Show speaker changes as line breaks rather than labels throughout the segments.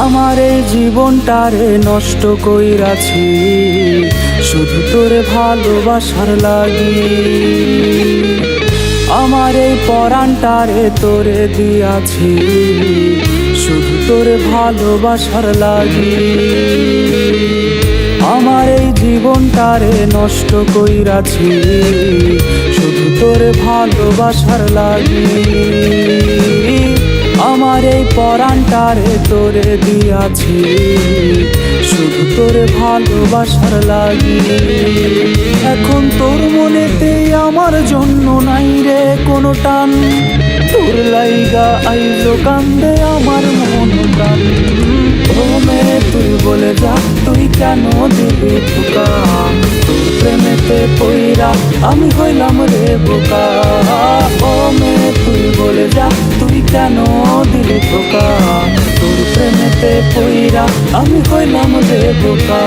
আমার এই জীবনটারে নষ্ট কইরাছি শুধু তোরে ভালোবাসার লাগি। আমার এই পরাণটারে তোরে দিয়াছি শুধু তোরে ভালোবাসার লাগি। আমার এই জীবনটারে নষ্ট কইরাছি শুধু তোরে ভালোবাসার লাগি। আমার এই পরাণটারে তোরে দিয়াছি শুধু তোরে ভালোবাসার লাগি। এখন তোর মনেতেই আমার জন্য নাই রে কোনো টান, তোর লাইগা আইলো কান্দে আমার মন প্রাণ। ও মেয়ে তুই বলে যা তুই কেন দিবি ধোঁকা, তোর প্রেমেতে পইরা আমি হইলাম রে বোকা। ও মেয়ে তুই বলে যা তুই কেন দিবি ধোঁকা, তোর প্রেমেতে পইরা আমি হইলাম রে বোকা।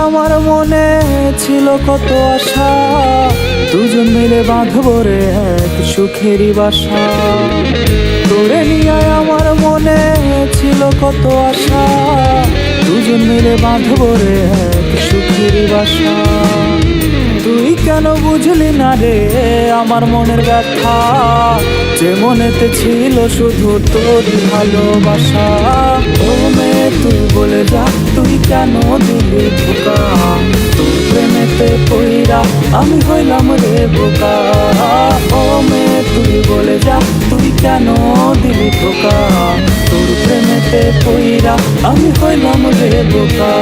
আমার মনে ছিল কত আশা, দুজন মিলে বাঁধব রে এক সুখেরই বাসা। তোরে নিয়ে আমার মনে ছিল কত আশা, দুজন মিলে বাঁধব রে এক সুখেরই বাসা। তুই কেন বুঝলি না রে আমার মনের ব্যথা, যে মনেতে ছিল শুধু তোর ভালোবাসা। ও মেয়ে তুই বলে যা তুই কেন দিলি ধোঁকা, তোর প্রেমেতে পইরা আমি হইলাম রে বোকা। ও মেয়ে তুই বলে যা তুই কেন দিলি ধোঁকা, তোর প্রেমেতে পইরা আমি হইলাম রে বোকা।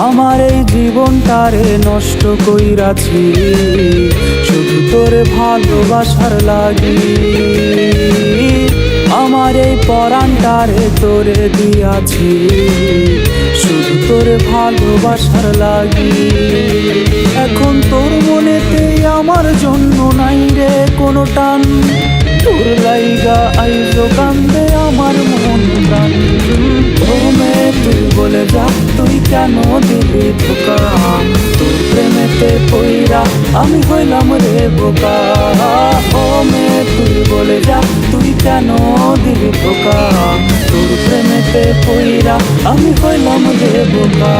আমার এই জীবনটারে নষ্ট কইরাছি শুধু তোরে ভালোবাসার লাগি। আমার এই পরাণটারে তোরে দিয়াছি শুধু তোরে ভালোবাসার লাগি। এখন তোর মনেতেই আমার জন্য নাই রে কোনো টান, তোর লাইগা আইলো কান্দে আমার মন প্রাণ। ও মেয়ে তুই বলে যা তুই কেন দিলি ধোঁকা, তোর প্রেমেতে পইরা আমি হইলাম রে বোকা। ও মেয়ে তুই বলে যা তুই কেন দিলি ধোঁকা, তোর প্রেমেতে পইরা আমি হইলাম রে বোকা।